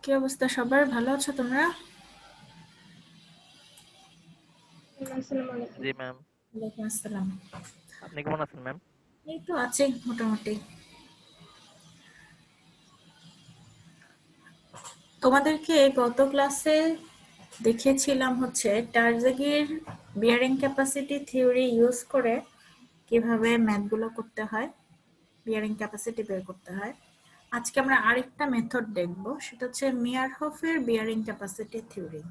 কি অবস্থা সবার? ভালো আছো তোমরা? আসসালামু আলাইকুম। জি ম্যাম। ওয়ালাইকুম আসসালাম। আপনি কেমন আছেন ম্যাম? এই তো আছি মোটামুটি। তোমাদেরকে গত ক্লাসে দেখিয়েছিলাম হচ্ছে টার্জাগির বিয়ারিং ক্যাপাসিটি থিওরি ইউজ করে কিভাবে ম্যাথগুলো করতে হয়, বিয়ারিং ক্যাপাসিটি বের করতে হয়। আজকে আমরা আরেকটা মেথড দেখব, সেটা হচ্ছে মেয়ারহফের বিয়ারিং ক্যাপাসিটি থিওরি।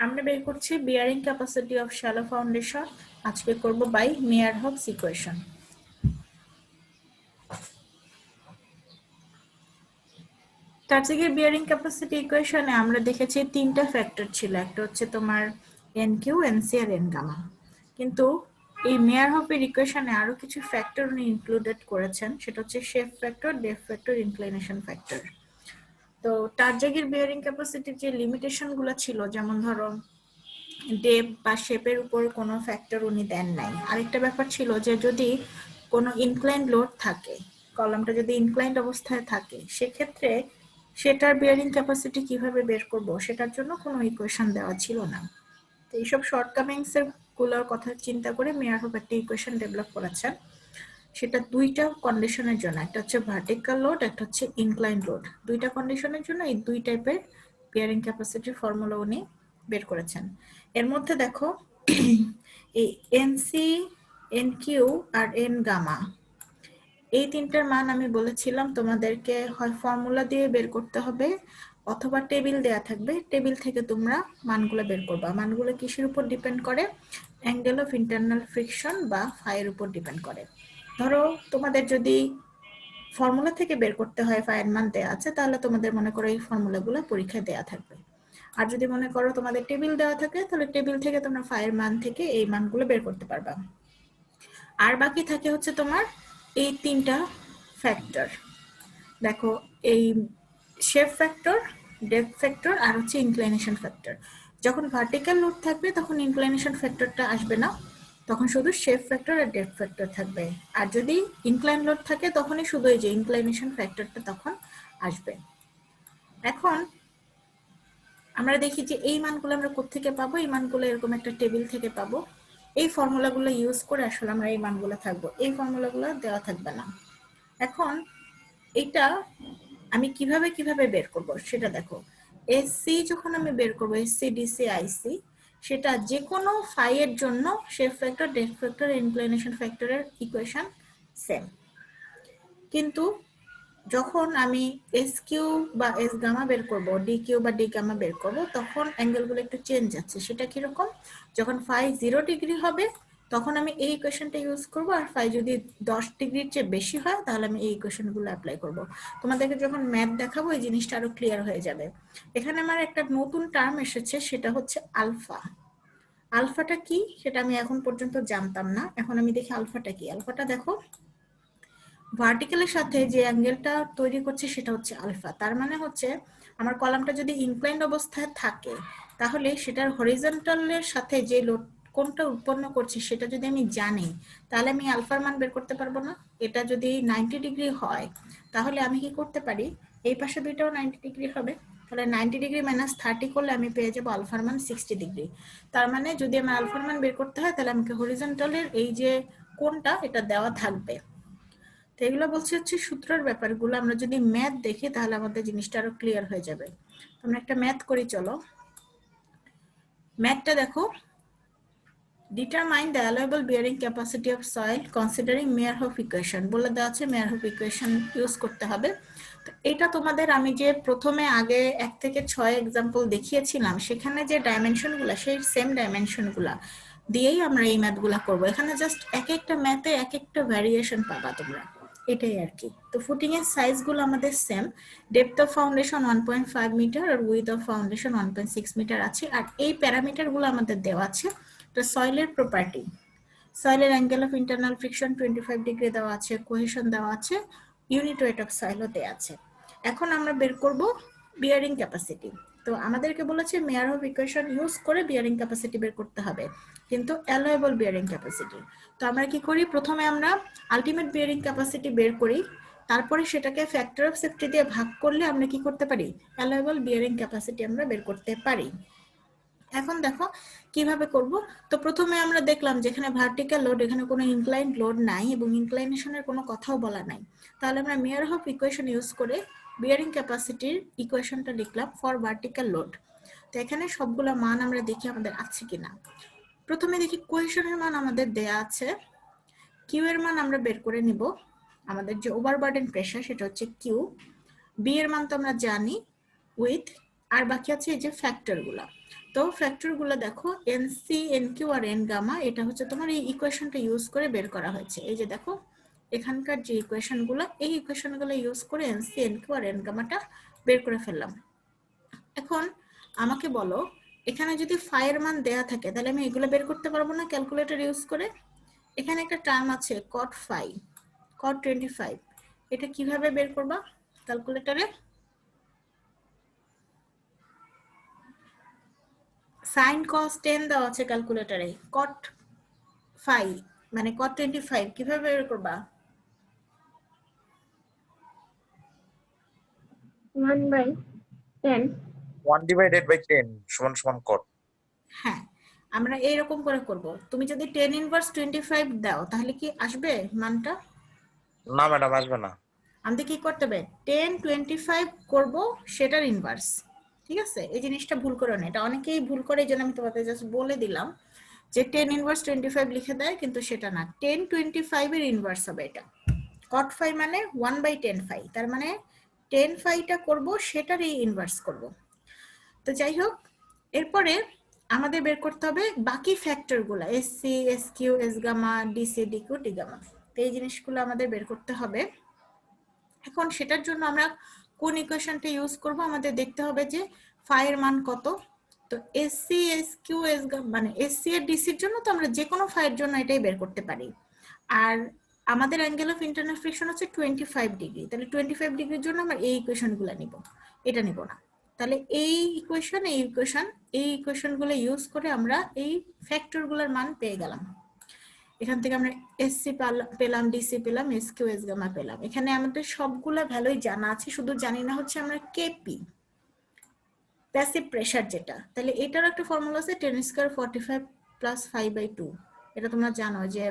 আমরা বের করছি bearing capacity of shallow foundation. আজকে করব বাই মেয়ারহফস ইকুয়েশন। টার্জিগের বিয়ারিং ক্যাপাসিটি ইকুয়েশনে আমরা দেখেছি তিনটা ফ্যাক্টর ছিল, একটা হচ্ছে তোমার এন কিউ, এন সি আর এন গামা। কিন্তু এই মেয়ারহফের ইকুয়েশনে আরো কিছু ফ্যাক্টর উনি ইনক্লুডেড করেছেন, সেটা হচ্ছে shape factor, depth factor, inclination factor. তো টার্জিগের বিয়ারিং ক্যাপাসিটির যে লিমিটেশন গুলো ছিল, যেমন ধরো ডেপ বা শেপের উপর কোনো ফ্যাক্টর উনি দেন নাই। আরেকটা ব্যাপার ছিল যে যদি কোনো ইনক্লাইন্ড লোড থাকে, কলামটা যদি ইনক্লাইন্ড অবস্থায় থাকে, সেক্ষেত্রে সেটার বিয়ারিং ক্যাপাসিটি কিভাবে বের করব সেটার জন্য কোনো ইকুয়েশন দেওয়া ছিল না। তো এইসব শর্টকামিংস এর গুলোর কথা চিন্তা করে মেয়ারহফ একটা ইকুয়েশন ডেভেলপ করেছেন। সেটা দুইটা কন্ডিশনের জন্য, একটা হচ্ছে ভার্টিক্যাল লোড, একটা হচ্ছে ইনক্লাইন্ড লোড। দুইটা কন্ডিশনের জন্য এই দুই টাইপের বিয়ারিং ক্যাপাসিটির ফর্মুলা উনি বের করেছেন। এর মধ্যে দেখো এই NC, N Q R N gamma, এই তিনটার মান আমি বলেছিলাম তোমাদেরকে হয় ফর্মুলা দিয়ে বের করতে হবে অথবা টেবিল দেয়া থাকবে, টেবিল থেকে তোমরা মানগুলো বের করবা। মানগুলো কিসের উপর ডিপেন্ড করে? অ্যাঙ্গেল অফ ইন্টারনাল ফ্রিকশন বা ফাইয়ের উপর ডিপেন্ড করে। ধরো তোমাদের যদি ফর্মুলা থেকে বের করতে হয়, ফাইয়ের মান দেওয়া আছে, তাহলে তোমাদের মনে করো এই ফর্মুলাগুলো পরীক্ষায় দেওয়া থাকবে। আর যদি মনে করো তোমাদের টেবিল দেওয়া থাকে, তাহলে টেবিল থেকে তোমরা ফাইয়ের মান থেকে এই মানগুলো বের করতে পারবা। আর বাকি থাকে হচ্ছে তোমার এই তিনটা ফ্যাক্টর। দেখো, এই শেপ ফ্যাক্টর, ডেপথ ফ্যাক্টর আর হচ্ছে ইনক্লিনেশন ফ্যাক্টর। যখন ভার্টিক্যাল লোড থাকবে তখন ইনক্লিনেশন ফ্যাক্টরটা আসবে না, তখন শুধু শেপ ফ্যাক্টর আর ডেপথ ফ্যাক্টর থাকবে। আর যদি ইনক্লাইন লোড থাকে তখনই শুধু এই যে ইনক্লিনেশন ফ্যাক্টরটা তখন আসবে। এখন আমরা দেখি যে এই মানগুলো আমরা কোত্থেকে পাবো। এই মানগুলো এরকম একটা টেবিল থেকে পাবো। এই ফর্মুলাগুলো ইউজ করে আসলে আমরা এই মানগুলো থাকবো, এই ফর্মুলাগুলো দেওয়া থাকবে না। এখন এটা আমি কিভাবে কিভাবে বের করব সেটা দেখো। এসসি যখন আমি বের করব, এসসি ডিসি আইসি, সেটা যে কোনো ফাই এর জন্য shape factor, depth factor, inclination ফ্যাক্টরের ইকুয়েশন সেম। কিন্তু যখন আমি এস কিউ বা এস গামা বের করব, ডি কিউ বা ডি গামা বের করব, তখন অ্যাঙ্গেলগুলো একটু চেঞ্জ আছে। সেটা কিরকম? যখন ফাই 0 ডিগ্রি হবে তখন আমি এই ইকুয়েশনটা ইউজ করব, আর ফাই যদি 10 ডিগ্রির চেয়ে বেশি হয় তাহলে আমি এই ইকুয়েশনগুলো অ্যাপ্লাই করব। তোমাদেরকে যখন ম্যাথ দেখাবো এই জিনিসটা আরো ক্লিয়ার হয়ে যাবে। এখানে আমার একটা নতুন টার্ম এসেছে, সেটা হচ্ছে আলফা। আলফাটা কি সেটা আমি এখন পর্যন্ত জানতাম না, এখন আমি দেখি আলফাটা কি। আলফাটা দেখো, ভার্টিক্যালের সাথে যে অ্যাঙ্গেলটা তৈরি করছে সেটা হচ্ছে আলফা। তার মানে হচ্ছে আমার কলামটা যদি ইনক্লাইন্ড অবস্থায় থাকে, তাহলে সেটার হরিজন্টালের সাথে যে লোড কোনটা উৎপন্ন করছে সেটা যদি আমি জানি, তাহলে আমি আলফার মান বের করতে পারবো না? এটা যদি 90 ডিগ্রি হয় তাহলে আমি কি করতে পারি, এই পাশে দুইটাও 90 ডিগ্রি হবে, তাহলে 90 ডিগ্রি মাইনাস 30 করলে আমি পেয়ে যাবো আলফার মান 60 ডিগ্রি। তার মানে যদি আমার আলফার মান বের করতে হয় তাহলে আমাকে হরিজন্টালের এই যে কোনটা এটা দেওয়া থাকবে। তো এগুলো বলছে হচ্ছে সূত্রের ব্যাপারগুলো। আমরা যদি ম্যাথ দেখি তাহলে আমাদের জিনিসটা আরো ক্লিয়ার হয়ে যাবে। আমরা একটা ম্যাথ করি, চলো। ম্যাথটা দেখো, determine the allowable bearing capacity of soil considering Meyerhof equation বলে দেওয়া আছে। মেয়ারহফ ইকুয়েশন ইউজ করতে হবে। তো এটা তোমাদের আমি যে প্রথমে আগে 1 থেকে 6 এক্সাম্পল দেখিয়েছিলাম, সেখানে যে ডাইমেনশনগুলো সেই সেম ডাইমেনশনগুলো দিয়েই আমরা এই ম্যাথগুলো করব। এখানে জাস্ট এক একটা ম্যাথে এক একটা ভ্যারিয়েশন পাবা তোমরা, এটাই আর কি। তো ফুটিং এর সাইজগুলো আমাদের same. Depth of foundation 1.5 metre আর উইথ অফ ফাউন্ডেশন 1.6 মিটার আছে। আর এই প্যারামিটারগুলো আমাদের দেওয়া আছে। তো সয়েলের প্রপার্টি, সয়েলের angle of internal friction 25 degree দেওয়া আছে, কোহেশন দেওয়া আছে, ইউনিট ওয়েট অফ সয়েলও দেওয়া আছে। এখন আমরা বের করব বিয়ারিং ক্যাপাসিটি। তো আমাদেরকে বলেছে মেয়ার অফ ইকুয়েশন ইউজ করে বিয়ারিং ক্যাপাসিটি বের করতে হবে, কিন্তু অ্যালোয়েবল বিয়ারিং ক্যাপাসিটি। তো আমরা কি করি, প্রথমে আমরা আলটিমেট বিয়ারিং ক্যাপাসিটি বের করি, তারপরে সেটাকে ফ্যাক্টর অফ সেফটি দিয়ে ভাগ করলে আমরা কি করতে পারি, অ্যালোয়েবল বিয়ারিং ক্যাপাসিটি আমরা বের করতে পারি। এখন দেখো কিভাবে করব। তো প্রথমে আমরা দেখলাম যেখানে ভার্টিক্যাল লোড, এখানে কোনো ইনক্লাইন্ড লোড নাই এবং ইনক্লাইনেশনের কোনো কথাও বলা নাই, তাহলে আমরা মেয়ার অফ ইকুয়েশন ইউজ করে বিয়ারিং ক্যাপাসিটির ইকুয়েশনটা লিখলাম ফর ভার্টিক্যাল লোড। তো এখানে সবগুলো মান আমরা দেখি আমাদের আছে কিনা। প্রথমে দেখি কোয়েশনের মান আমাদের দেয়া আছে, কিউ এর মান আমরা বের করে নিব, আমাদের যে ওভারবার্ডেন প্রেসার সেটা হচ্ছে কিউ, বি এর মান তো আমরা জানি উইথ, আর বাকি আছে এই যে ফ্যাক্টরগুলো। তো ফ্যাক্টরগুলো দেখো এনসি এনকিউ আর এন গামা, এটা হচ্ছে তোমার এই ইকুয়েশনটা ইউজ করে বের করা হয়েছে। এই যে দেখো এখানকার যে ইকুয়েশনগুলো, এই ইকুয়েশনগুলো ইউজ করে এনসি এনকিউ আর এন গামাটা বের করে ফেললাম। এখন আমাকে বলো, এখানে যদি ফাই এর মান দেয়া থাকে তাহলে আমি এগুলো বের করতে পারবো না ক্যালকুলেটর ইউজ করে? এখানে একটা টার্ম আছে কট ফাই, কট 25, এটা কিভাবে বের করবা ক্যালকুলেটরে? সাইন কস 10 দেওয়া আছে ক্যালকুলেটরে, কট ফাই মানে কট 25 কিভাবে বের করবা? 1/10 1/10 সমান সমান কট। হ্যাঁ, আমরা এইরকম করে করব। তুমি যদি 10 ইনভার্স 25 দাও তাহলে কি আসবে মানটা? না ম্যাডাম, আসবে না। আমাদের কি করতে হবে, 10 25 করব সেটার ইনভার্স। ঠিক আছে, এই জিনিসটা ভুল করো না, এটা অনেকেই ভুল করে, এই জন্য আমি তোমাদের জাস্ট বলে দিলাম যে 10 ইনভার্স 25 লিখে দেয়, কিন্তু সেটা না, 10 25 এর ইনভার্স হবে এটা। cot phi মানে 1/10 phi, তার মানে 10 phi-টা করব সেটার এই ইনভার্স করব। তো যাই হোক, এরপরে আমাদের বের করতে হবে বাকি ফ্যাক্টরগুলো, SC SQ S gamma DC DQ D gamma. তো এই জিনিসগুলো আমাদের বের করতে হবে। এখন সেটার জন্য আমরা কোন ইকুয়েশনটা ইউজ করব, আমাদের দেখতে হবে যে ফাই এর মান কত। তো এসসি এসকিউ এস মানে এসসি আর ডিসির জন্য তো আমরা যে কোনো ফাই এর জন্য এটাই বের করতে পারি। আর আমাদের অ্যাঙ্গেল অফ ইন্টারনাল ফ্রিকশন হচ্ছে 25 ডিগ্রি, তাহলে 25 ডিগ্রির জন্য আমরা এই ইকুয়েশনগুলো নিব, এটা নিব না। তাহলে এই ইকুয়েশন এই ইকুয়েশনগুলো ইউজ করে আমরা এই ফ্যাক্টরগুলোর মান পেয়ে গেলাম। এখান থেকে আমরা এসসি পেলাম, ডিসি পেলাম, এসকিউ এস গামা পেলাম। এখানে আমাদের সবগুলো ভ্যালুই জানা আছে, শুধু জানি না হচ্ছে আমরা কেপি প্যাসিভ প্রেসার যেটা। তাহলে এটার একটা ফর্মুলা আছে 10 স্কয়ার 45 প্লাস 5/2। এটা তোমরা জানো যে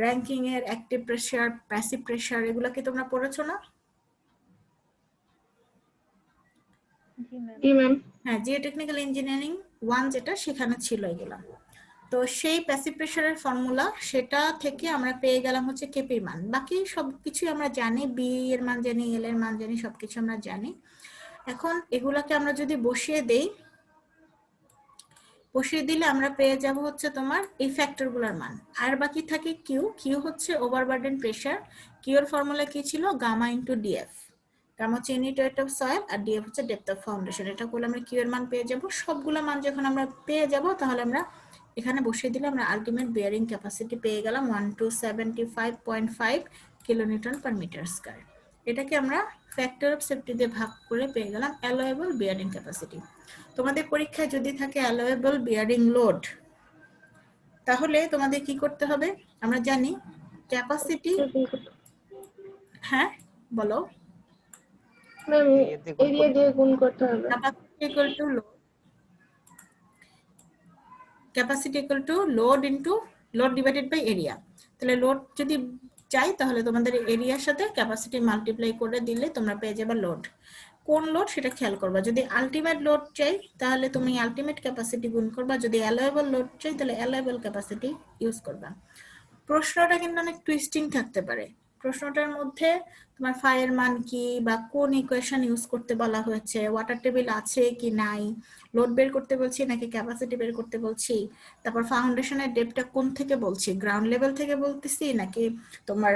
র্যাঙ্কিং এর অ্যাক্টিভ প্রেসার প্যাসিভ প্রেসার এগুলো কি তোমরা পড়েছো না? জি ম্যাম। হ্যাঁ, জিওটেকনিক্যাল ইঞ্জিনিয়ারিং 1 যেটা, সেখানে ছিল এগুলো। তো সেই প্যাসিভ প্রেসারের ফর্মুলা, সেটা থেকে আমরা পেয়ে গেলাম হচ্ছে কেপি মান। বাকি সবকিছু আমরা জানি, বি এর মান জানি, এল এর মান জানি, সবকিছু আমরা জানি। এখন এগুলাকে আমরা যদি বসিয়ে দেই, বসিয়ে দিলে আমরা পেয়ে যাব হচ্ছে তোমার এই ফ্যাক্টরগুলোর মান। আর বাকি থাকে কিউ, কিউ হচ্ছে ওভারবার্ডেন প্রেসার। কিউ এর ফর্মুলা কি ছিল, গামা ইনটু ডিএফ। গামা হচ্ছে ইউনিট ওয়েট অফ সয়েল আর ডিএফ হচ্ছে ডেপথ অফ ফাউন্ডেশন। এটা করলে আমরা কিউ এর মান পেয়ে যাব। সবগুলো মান যখন আমরা পেয়ে যাব তাহলে আমরা এখানে বসিয়ে দিলে আমরা আলটিমেট বিয়ারিং ক্যাপাসিটি পেয়ে গেলাম 1275.5 কিলোনিউটন পার মিটার স্কয়ার। এটাকে আমরা ফ্যাক্টর অফ সেফটি দিয়ে ভাগ করে পেয়ে গেলাম অ্যালোয়েবল বিয়ারিং ক্যাপাসিটি। তোমাদের পরীক্ষায় যদি থাকে অ্যালোয়েবল বিয়ারিং লোড, তাহলে তোমাদের কি করতে হবে, আমরা জানি ক্যাপাসিটি। হ্যাঁ বলো। ম্যাম এরিয়া দিয়ে গুণ করতে হবে। Capacity equal to load, capacity equal to load into load divided by area. তাহলে লোড যদি চাই তাহলে তোমাদের এরিয়ার সাথে ক্যাপাসিটি মাল্টিপ্লাই করে দিলে তোমরা পেয়ে যাবে লোড। কোন লোড সেটা খেয়াল করবা, যদি আলটিমেট লোড চাই তাহলে তুমি আলটিমেট ক্যাপাসিটি গুণ করবা, যদি অ্যালোয়েবল লোড চাই তাহলে অ্যালোয়েবল ক্যাপাসিটি ইউজ করবা। প্রশ্নটা কিন্তু অনেক টুইস্টিং থাকতে পারে। প্রশ্নটার মধ্যে তোমার ফাই এর মান কি বা কোন ইকুয়েশন ইউজ করতে বলা হয়েছে, ওয়াটার টেবিল আছে কি নাই, লোড বের করতে বলছি নাকি ক্যাপাসিটি বের করতে বলছি, তারপর ফাউন্ডেশনের ডেপটা কোন থেকে বলছি, গ্রাউন্ড লেভেল থেকে বলতেছি নাকি তোমার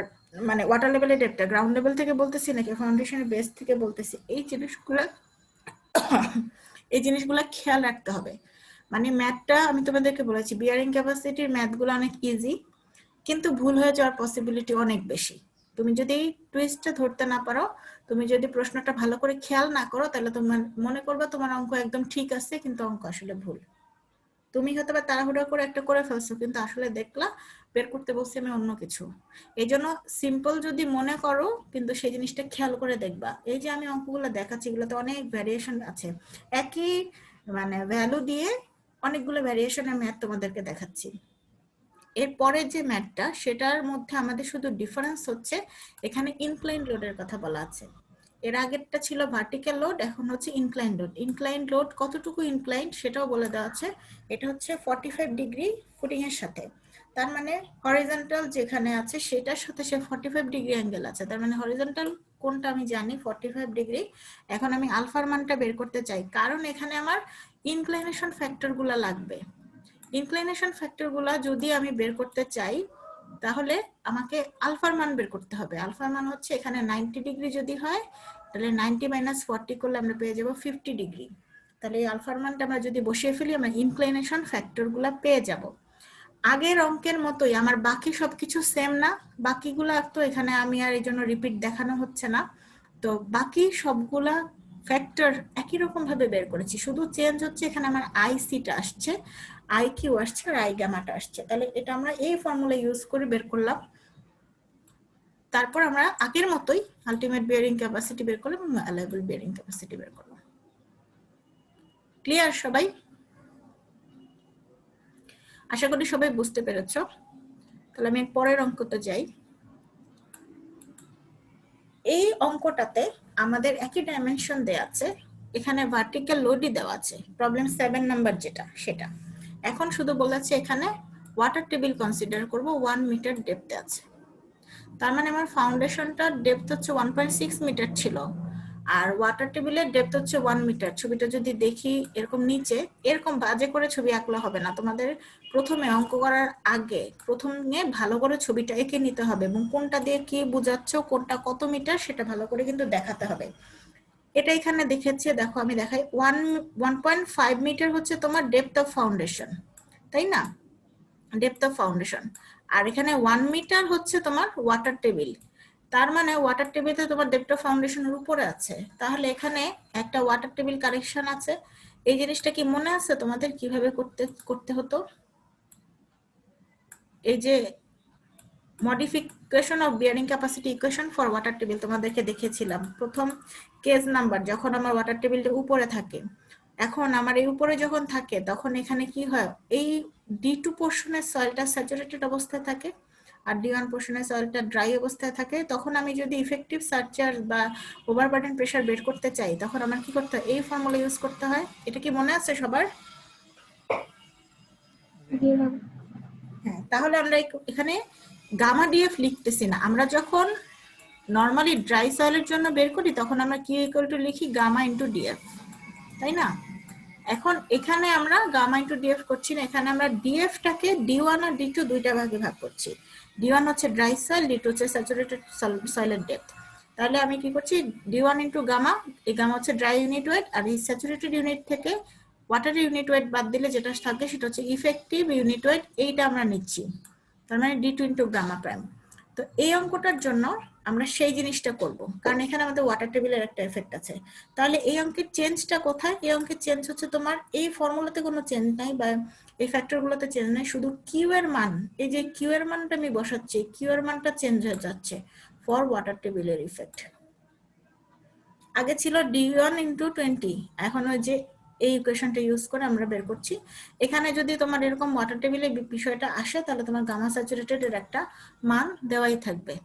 মানে ওয়াটার লেভেলের ডেপটা গ্রাউন্ড লেভেল থেকে বলতেছি নাকি ফাউন্ডেশনের বেস থেকে বলতেছি, এই জিনিসগুলো খেয়াল রাখতে হবে। মানে ম্যাথটা আমি তোমাদেরকে বলেছি, বিয়ারিং ক্যাপাসিটির ম্যাথগুলো অনেক ইজি, কিন্তু ভুল হয়ে যাওয়ার পসিবিলিটি অনেক বেশি। তুমি যদি টুইস্টটা ধরতে না পারো, তুমি যদি প্রশ্নটা ভালো করে খেয়াল না করো, তাহলে তোমার মনে করবে তোমার অঙ্ক একদম ঠিক আছে, কিন্তু অঙ্ক আসলে ভুল। তুমি হয়তো বা তাড়াহুড়া করে একটা করে ফেলছো, কিন্তু আসলে দেখলা বের করতে বলছি আমি অন্য কিছু। এই জন্য সিম্পল যদি মনে করো, কিন্তু সেই জিনিসটা খেয়াল করে দেখবা। এই যে আমি অঙ্কগুলো দেখাচ্ছি, এগুলোতে অনেক ভ্যারিয়েশন আছে। একই মানে ভ্যালু দিয়ে অনেকগুলো ভ্যারিয়েশনের ম্যাথ তোমাদেরকে দেখাচ্ছি। এরপরে যে ম্যাথটা, সেটার মধ্যে আমাদের শুধু ডিফারেন্স হচ্ছে এখানে ইনক্লাইন লোডের কথা বলা আছে। এর আগেরটা ছিল ভার্টিক্যাল লোড, এখন হচ্ছে ইনক্লাইন লোড। ইনক্লাইন লোড কতটুকু ইনক্লাইন সেটাও বলে দেওয়া আছে। এটা হচ্ছে 45 ডিগ্রি ফুটিং এর সাথে, তার মানে হরিজন্টাল যেখানে আছে সেটার সাথে সে 45 ডিগ্রি অ্যাঙ্গেল আছে। তার মানে হরিজন্টাল কোনটা আমি জানি 45 ডিগ্রি। এখন আমি আলফার মানটা বের করতে চাই, কারণ এখানে আমার ইনক্লাইনেশন ফ্যাক্টরগুলো লাগবে। ইনক্লাইনেশন ফ্যাক্টরগুলো যদি আমি বের করতে চাই, তাহলে আমাকে আলফার মান বের করতে হবে। আলফার মান হচ্ছে এখানে 90 ডিগ্রি যদি হয়, তাহলে 90 মাইনাস 40 করলে আমরা পেয়ে যাব 50 ডিগ্রি। তাহলে এই আলফার মানটা আমরা যদি বসিয়ে ফেলি, আমরা ইনক্লাইনেশন ফ্যাক্টরগুলো পেয়ে যাব। আগের অঙ্কের মতোই আমার বাকি সবকিছু সেম না, বাকিগুলা তো এখানে আমি আর এই জন্য রিপিট দেখানো হচ্ছে না। তো বাকি সবগুলা ফ্যাক্টর একই রকম ভাবে বের করেছি, শুধু চেঞ্জ হচ্ছে এখানে আমার আইসিটা আসছে, আই কিউ আসছে আর আই গামাটা আসছে। তাহলে এটা আমরা এই ফর্মুলা ইউজ করে বের করলাম। তারপর আমরা আগের মতোই আলটিমেট বিয়ারিং ক্যাপাসিটি বের করলাম এবং অ্যালাইবল বিয়ারিং ক্যাপাসিটি বের করলাম। ক্লিয়ার সবাই? আশা করি সবাই বুঝতে পেরেছো। তাহলে আমি পরের অঙ্কতে যাই। এই অঙ্কটাতে আমাদের একই ডাইমেনশন দেয়া আছে, এখানে ভার্টিক্যাল লোডই দেওয়া আছে, প্রবলেম 7 নাম্বার যেটা সেটা। এখন শুধু বলেছে এখানে ওয়াটার টেবিল কনসিডার করব, 1 মিটার ডেপথে আছে। তার মানে আমার ফাউন্ডেশনটার ডেপথ হচ্ছে 1.6 মিটার ছিল, আর ওয়াটার টেবিলের ডেপথ হচ্ছে 1 মিটার। ছবিটা যদি দেখি এরকম নিচে, এরকম বাজে করে ছবি আঁকলে হবে না, তোমাদের প্রথমে অঙ্ক করার আগে প্রথমে ভালো করে ছবিটা এঁকে নিতে হবে, এবং কোনটা দিয়ে কি বোঝাচ্ছ, কোনটা কত মিটার সেটা ভালো করে কিন্তু দেখাতে হবে। এটা এখানে দেখেছি, দেখো আমি দেখাই। 1.5 মিটার হচ্ছে তোমার ডেপথ অফ ফাউন্ডেশন, তাই না? Depth of foundation. আর এখানে 1 মিটার হচ্ছে তোমার ওয়াটার টেবিল। তার মানে ওয়াটার টেবিলতে তোমার ডেপথ অফ ফাউন্ডেশনের উপরে আছে, তাহলে এখানে একটা ওয়াটার টেবিল কারেকশন আছে। এই জিনিসটা কি মনে আছে তোমাদের কিভাবে করতে হতো? এই যে modification of bearing capacity equation for water table তোমাদেরকে দেখিয়েছিলাম প্রথম কেস নাম্বার, যখন আমার ওয়াটার টেবিলটা উপরে থাকে। এখন আমার এই উপরে যখন থাকে, তখন এখানে কি হয়, এই D2 পোর্শনের সয়েলটা স্যাচুরেটেড অবস্থায় থাকে, আর D1 পোর্শনের সয়েলটা ড্রাই অবস্থায় থাকে। তখন আমি যদি ইফেক্টিভ সারচার্জ বা ওভারবার্ডেন প্রেসার বের করতে চাই, তখন আমার কি করতে হয়, এই ফর্মুলা ইউজ করতে হয়। এটা কি মনে আছে সবার? হ্যাঁ, তাহলে আমরা এখানে গামা ডিএফ লিখতেছি না। আমরা যখন নর্মালি ড্রাই সয়েলের জন্য বের করি, তখন আমরা কি ইকুয়াল টু লিখি, গামা ইন্টু ডিএফ, তাই না? এখন এখানে আমরা গামা ইন্টু ডিএফ করছি না, এখানে আমরা ডিএফটাকে D1 আর D2 দুইটা ভাগে ভাগ করছি। D1 হচ্ছে ড্রাই সয়েল, D2 হচ্ছে স্যাচুরেটেড সয়েলের ডেপথ। তাহলে আমি কি করছি, D1 ইন্টু গামা, এই গামা হচ্ছে ড্রাই ইউনিট ওয়েট, আর এই স্যাচুরেটেড ইউনিট থেকে ওয়াটার ইউনিট ওয়েট বাদ দিলে যেটা থাকে সেটা হচ্ছে ইফেক্টিভ ইউনিট ওয়েট, এইটা আমরা নিচ্ছি। তার মানে D2 ইন্টু গামা প্রাইম। তো এই অঙ্কটার জন্য আমরা সেই জিনিসটা করব, কারণ এখানে আমাদের ওয়াটার টেবিলের একটা এফেক্ট আছে। তাহলে এই অঙ্কের চেঞ্জটা কোথায়? এই অঙ্কের চেঞ্জ হচ্ছে তোমার এই ফর্মুলাতে কোনো চেঞ্জ নাই, বা এই ফ্যাক্টরগুলোতে চেঞ্জ নাই, শুধু কিউ এর মান, এই যে কিউ এর মানটা আমি বসাচ্ছি, কিউ এর মানটা চেঞ্জ হয়ে যাচ্ছে ফর ওয়াটার টেবিলের ইফেক্ট। আগে ছিল D1 ইন্টু 20, এখন ওই যে এই ইকুয়েশনটা ইউজ করে আমরা বের করছি। এখানে যদি তোমার এরকম ওয়াটার টেবিলের বিষয়টা আসে, তাহলে তোমার গামা স্যাচুরেটেড এর একটা মান দেওয়াই থাকবে।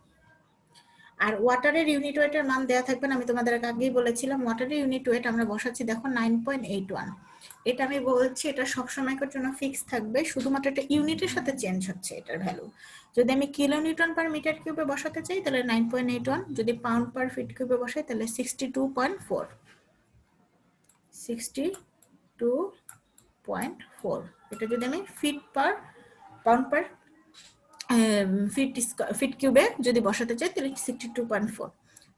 আর ওয়াটারের ইউনিট ওয়েটের মান দেওয়া থাকবে না, আমি তোমাদের আগেই বলেছিলাম। ওয়াটারের ইউনিট ওয়েট আমরা বসাচ্ছি, দেখো 9.81। এটা আমি বলছি এটা সবসময়ের জন্য ফিক্স থাকবে, শুধুমাত্র এটা ইউনিটের সাথে চেঞ্জ হচ্ছে এটার ভ্যালু। যদি আমি কিলো নিউটন পার মিটার কিউবে বসাতে চাই, তাহলে 9.81, যদি পাউন্ড পার ফিট কিউবে বসাই তাহলে 62.4। 62.4, এটা যদি আমি feet per pound per feet কিউবে যদি বসাতে চাই, তাহলে 62.4।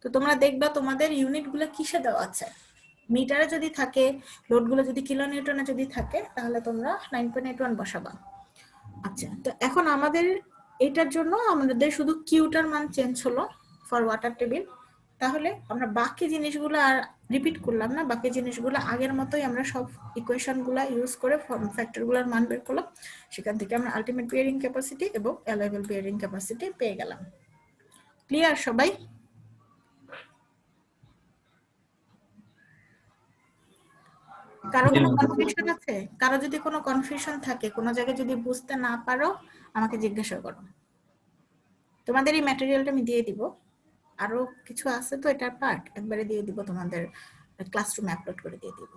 তো তোমরা দেখবা তোমাদের ইউনিটগুলো কিসে দেওয়া আছে, মিটারে যদি থাকে, লোডগুলো যদি কিলো নিউটনে যদি থাকে, তাহলে তোমরা 9.81 বসাবা। আচ্ছা, তো এখন আমাদের এটার জন্য আমাদের শুধু কিউটার মান চেঞ্জ হলো, ফর ওয়াটার টেবিল, তাহলে আমরা বাকি জিনিসগুলো আর রিপিট করলাম না, বাকি জিনিসগুলো আগের মতোই আমরা সব ইকুয়েশনগুলো ইউজ করে ফর্ম ফ্যাক্টরগুলোর মান বের করলাম, সেখান থেকে আমরা আলটিমেট বিয়ারিং ক্যাপাসিটি এবং অ্যালাইভেল বিয়ারিং ক্যাপাসিটি পেয়ে গেলাম। ক্লিয়ার সবাই? কারো কোনো কনফিউশন আছে? কারো যদি কোনো কনফিউশন থাকে, কোনো জায়গায় যদি বুঝতে না পারো আমাকে জিজ্ঞাসা করো। তোমাদের এই ম্যাটেরিয়ালটা আমি দিয়ে দিব, আরো কিছু আছে তো এটার পার্ট একবারে দিয়ে দিব, তোমাদের ক্লাসরুমে আপলোড করে দিয়ে দিব।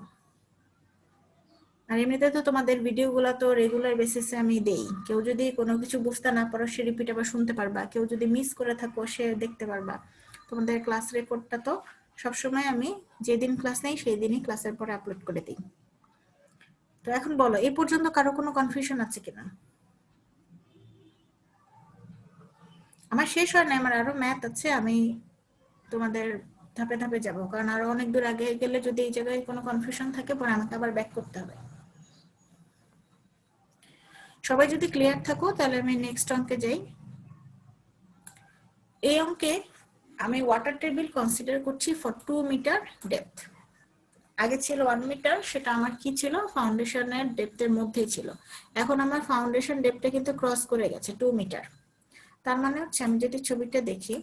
আর এমনিতে তো তোমাদের ভিডিওগুলো তো রেগুলার বেসিসে আমি দেই, কেউ যদি কোনো কিছু বুঝতে না পারো সে রিপিট আবার শুনতে পারবা, কেউ যদি মিস করে থাকো সে দেখতে পারবা। তোমাদের ক্লাস রেকর্ডটা তো সবসময় আমি যেদিন ক্লাস নেই সেই দিনই ক্লাসের পরে আপলোড করে দিই। তো এখন বলো, এই পর্যন্ত কারো কোনো কনফিউশন আছে কিনা? আমার শেষ হয় না, আমার আরো ম্যাথ আছে, আমি তোমাদের ধাপে ধাপে যাব, কারণ আরো অনেক দূর আগে গেলে যদি এই জায়গায় কোনো কনফিউশন থাকে পরে আমাকে আবার ব্যাক করতে হবে। সবাই যদি ক্লিয়ার থাকো তাহলে আমি নেক্সট অঙ্কে যাই। এই অঙ্কে আমি ওয়াটার টেবিল কনসিডার করছি ফর 2 মিটার ডেপথ। আগে ছিল 1 মিটার, সেটা আমার কি ছিল, ফাউন্ডেশনের ডেপথের মধ্যেই ছিল। এখন আমার ফাউন্ডেশন ডেপথটা কিন্তু ক্রস করে গেছে 2 মিটার। তার মানে হচ্ছে আমি যদি ছবিটা দেখি,